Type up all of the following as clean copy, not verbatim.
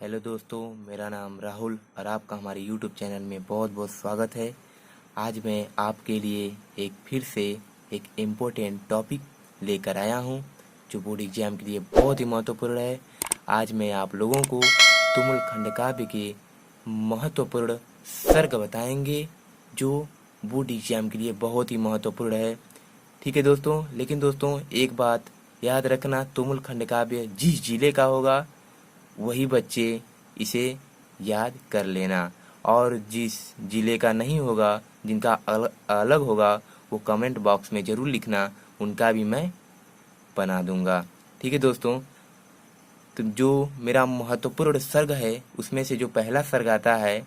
Hello दोस्तों, मेरा नाम राहुल और आपका हमारे यूट्यूब चैनल में बहुत बहुत स्वागत है। आज मैं आपके लिए फिर से एक इम्पोर्टेंट टॉपिक लेकर आया हूं, जो बोर्ड एग्जाम के लिए बहुत ही महत्वपूर्ण है। आज मैं आप लोगों को तुमुल खंड काव्य के महत्वपूर्ण सर्ग बताएंगे, जो बोर्ड एग्जाम के लिए बहुत ही महत्वपूर्ण है। ठीक है दोस्तों, लेकिन दोस्तों एक बात याद रखना, तुमुल खंड काव्य जिस जिले का होगा वही बच्चे इसे याद कर लेना, और जिस जिले का नहीं होगा, जिनका अलग होगा, वो कमेंट बॉक्स में ज़रूर लिखना, उनका भी मैं बना दूंगा। ठीक है दोस्तों, तो जो मेरा महत्वपूर्ण सर्ग है उसमें से जो पहला सर्ग आता है,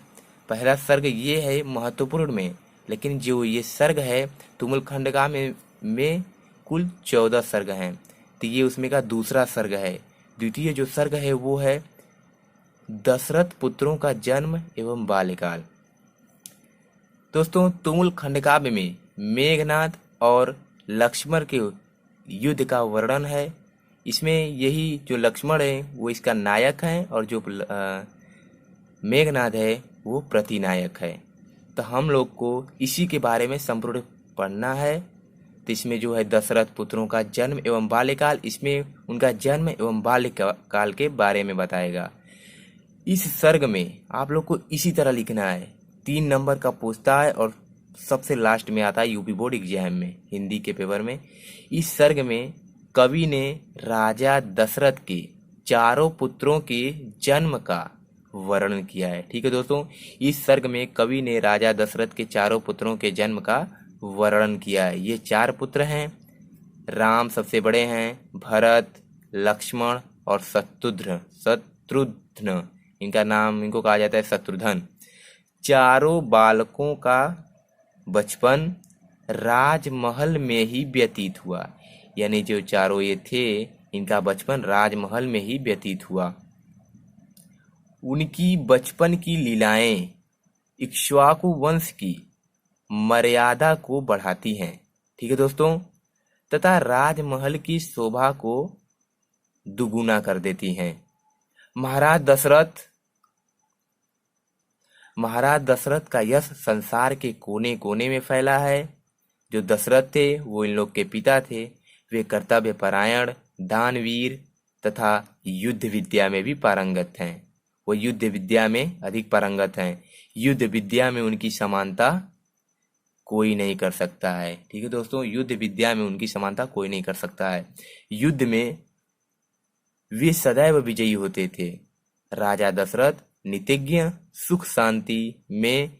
पहला सर्ग ये है महत्वपूर्ण में, लेकिन जो ये सर्ग है तुमुल खंडका में कुल 14 सर्ग हैं, तो ये उसमें का दूसरा सर्ग है। द्वितीय जो सर्ग है वो है दशरथ पुत्रों का जन्म एवं बाल्यकाल। दोस्तों तुमुल खंडकाव्य में मेघनाद और लक्ष्मण के युद्ध का वर्णन है। इसमें यही जो लक्ष्मण है वो इसका नायक है, और जो मेघनाद है वो प्रतिनायक है। तो हम लोग को इसी के बारे में संपूर्ण पढ़ना है। तो इसमें जो है दशरथ पुत्रों का जन्म एवं बाल्यकाल, इसमें उनका जन्म एवं बाल्यकाल के बारे में बताएगा। इस सर्ग में आप लोग को इसी तरह लिखना है, 3 नंबर का पूछता है और सबसे लास्ट में आता है यूपी बोर्ड एग्जाम में, हिंदी के पेपर में। इस सर्ग में कवि ने राजा दशरथ के चारों पुत्रों के जन्म का वर्णन किया है। ठीक है दोस्तों, इस सर्ग में कवि ने राजा दशरथ के चारों पुत्रों के जन्म का वर्णन किया है। ये 4 पुत्र हैं। राम सबसे बड़े हैं, भरत, लक्ष्मण और शत्रुघ्न। इनका नाम, इनको कहा जाता है शत्रुघ्न। चारों बालकों का बचपन राजमहल में ही व्यतीत हुआ, यानी जो चारों ये थे, इनका बचपन राजमहल में ही व्यतीत हुआ। उनकी बचपन की लीलाएं इक्ष्वाकु वंश की मर्यादा को बढ़ाती हैं। ठीक है दोस्तों, तथा राजमहल की शोभा को दुगुना कर देती हैं। महाराज दशरथ का यश संसार के कोने कोने में फैला है। जो दशरथ थे वो इन लोग के पिता थे। वे कर्तव्य परायण, दानवीर तथा युद्ध विद्या में भी पारंगत हैं। वो युद्ध विद्या में अधिक पारंगत हैं। युद्ध विद्या में उनकी समानता कोई नहीं कर सकता है। ठीक है दोस्तों, युद्ध विद्या में उनकी समानता कोई नहीं कर सकता है। युद्ध में वे सदैव विजयी होते थे। राजा दशरथ नीतिज्ञ, सुख शांति में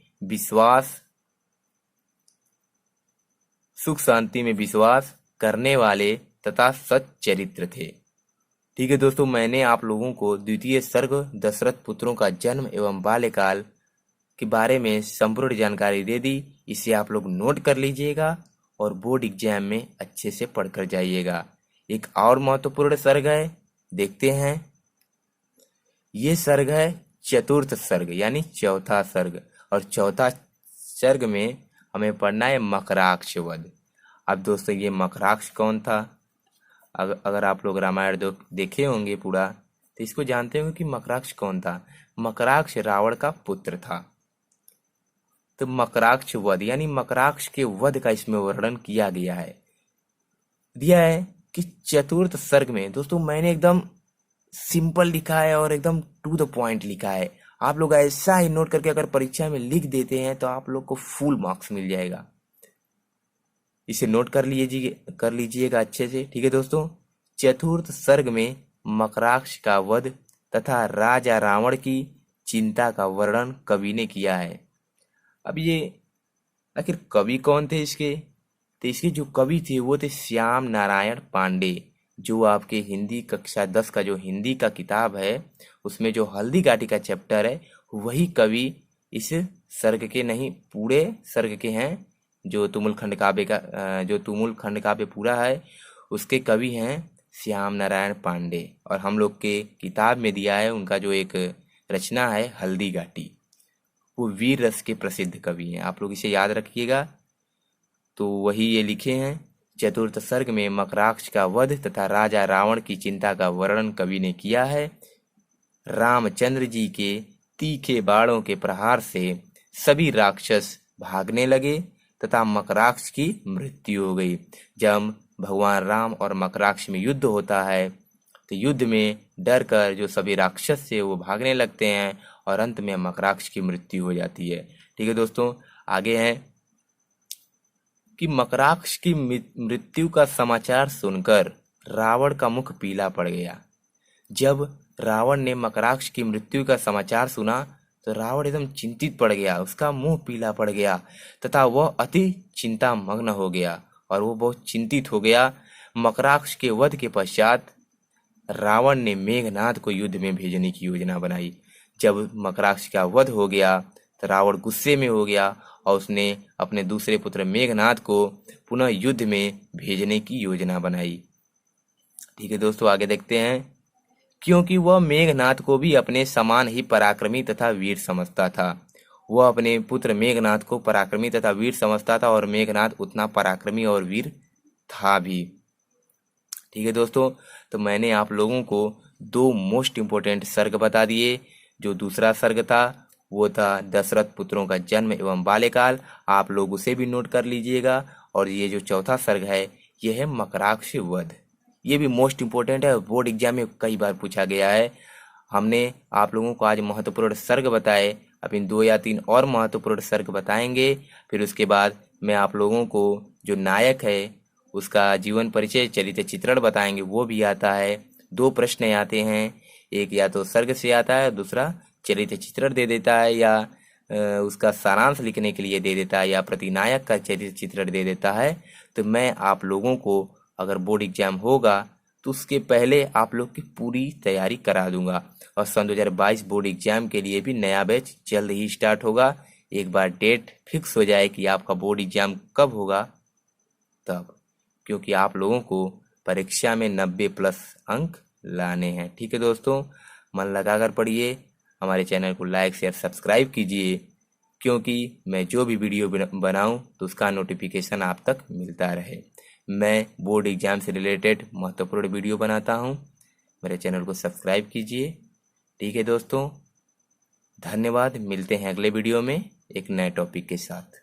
विश्वास करने वाले तथा सच्चरित्र थे। ठीक है दोस्तों, मैंने आप लोगों को द्वितीय सर्ग दशरथ पुत्रों का जन्म एवं बाल्यकाल के बारे में संपूर्ण जानकारी दे दी। इसे आप लोग नोट कर लीजिएगा और बोर्ड एग्जाम में अच्छे से पढ़कर जाइएगा। एक और महत्वपूर्ण सर्ग है, देखते हैं। ये सर्ग है चतुर्थ सर्ग, यानी चौथा सर्ग, और चौथा सर्ग में हमें पढ़ना है मकराक्ष वध। अब दोस्तों ये मकराक्ष कौन था? अगर आप लोग रामायण देखे होंगे पूरा, तो इसको जानते होंगे कि मकराक्ष कौन था। मकराक्ष रावण का पुत्र था। तो मकराक्ष वध यानी मकराक्ष के वध का इसमें वर्णन किया गया है। दिया है कि चतुर्थ सर्ग में, दोस्तों मैंने एकदम सिंपल लिखा है और एकदम टू द पॉइंट लिखा है। आप लोग ऐसा ही नोट करके अगर परीक्षा में लिख देते हैं तो आप लोग को फुल मार्क्स मिल जाएगा। इसे नोट कर लीजिएगा अच्छे से। ठीक है दोस्तों, चतुर्थ सर्ग में मकराक्ष का वध तथा राजा रावण की चिंता का वर्णन कवि ने किया है। अब ये आखिर कवि कौन थे इसके? तो इसके जो कवि थे वो थे श्याम नारायण पांडे। जो आपके हिंदी कक्षा 10 का जो हिंदी का किताब है, उसमें जो हल्दी घाटी का चैप्टर है, वही कवि इस सर्ग के नहीं, पूरे सर्ग के हैं। जो तुमुल खंड काव्य पूरा है, उसके कवि हैं श्याम नारायण पांडे। और हम लोग के किताब में दिया है उनका जो एक रचना है हल्दी घाटी, वो वीर रस के प्रसिद्ध कवि हैं। आप लोग इसे याद रखिएगा। तो वही ये लिखे हैं, चतुर्थ सर्ग में मकराक्ष का वध तथा राजा रावण की चिंता का वर्णन कवि ने किया है। रामचंद्र जी के तीखे बाणों के प्रहार से सभी राक्षस भागने लगे तथा मकराक्ष की मृत्यु हो गई। जब भगवान राम और मकराक्ष में युद्ध होता है तो युद्ध में डर कर जो सभी राक्षस थे वो भागने लगते हैं और अंत में मकराक्ष की मृत्यु हो जाती है। ठीक है दोस्तों, आगे है कि मकराक्ष की मृत्यु का समाचार सुनकर रावण का मुख पीला पड़ गया। जब रावण ने मकराक्ष की मृत्यु का समाचार सुना तो रावण एकदम चिंतित पड़ गया, उसका मुंह पीला पड़ गया तथा वह अति चिंता मग्न हो गया और वो बहुत चिंतित हो गया। मकराक्ष के वध के पश्चात रावण ने मेघनाद को युद्ध में भेजने की योजना बनाई। जब मकराक्ष का वध हो गया तो रावण गुस्से में हो गया और उसने अपने दूसरे पुत्र मेघनाद को पुनः युद्ध में भेजने की योजना बनाई। ठीक है दोस्तों, आगे देखते हैं। क्योंकि वह मेघनाद को भी अपने समान ही पराक्रमी तथा वीर समझता था। वह अपने पुत्र मेघनाद को पराक्रमी तथा वीर समझता था और मेघनाद उतना पराक्रमी और वीर था भी। ठीक है दोस्तों, तो मैंने आप लोगों को 2 मोस्ट इम्पोर्टेंट सर्ग बता दिए। जो दूसरा सर्ग था वो था दशरथ पुत्रों का जन्म एवं बाल्यकाल, आप लोग उसे भी नोट कर लीजिएगा। और ये जो चौथा सर्ग है ये है मकराक्ष वध। ये भी मोस्ट इम्पोर्टेंट है, बोर्ड एग्जाम में कई बार पूछा गया है। हमने आप लोगों को आज महत्वपूर्ण सर्ग बताए, अब इन 2 या 3 और महत्वपूर्ण सर्ग बताएंगे। फिर उसके बाद मैं आप लोगों को जो नायक है उसका जीवन परिचय चरित्र चित्रण बताएंगे, वो भी आता है। 2 प्रश्न आते हैं, एक या तो सर्ग से आता है, दूसरा चरित्र चित्रण दे देता है या उसका सारांश लिखने के लिए दे देता है या प्रतिनायक का चरित्र चित्रण दे देता है। तो मैं आप लोगों को अगर बोर्ड एग्जाम होगा तो उसके पहले आप लोग की पूरी तैयारी करा दूंगा। और सन 2022 बोर्ड एग्जाम के लिए भी नया बैच जल्द ही स्टार्ट होगा। एक बार डेट फिक्स हो जाए कि आपका बोर्ड एग्जाम कब होगा तब, क्योंकि आप लोगों को परीक्षा में 90+ अंक लाने हैं। ठीक है दोस्तों, मन लगाकर पढ़िए, हमारे चैनल को लाइक शेयर सब्सक्राइब कीजिए, क्योंकि मैं जो भी वीडियो बनाऊं तो उसका नोटिफिकेशन आप तक मिलता रहे। मैं बोर्ड एग्जाम से रिलेटेड महत्वपूर्ण वीडियो बनाता हूं, मेरे चैनल को सब्सक्राइब कीजिए। ठीक है दोस्तों, धन्यवाद। मिलते हैं अगले वीडियो में एक नए टॉपिक के साथ।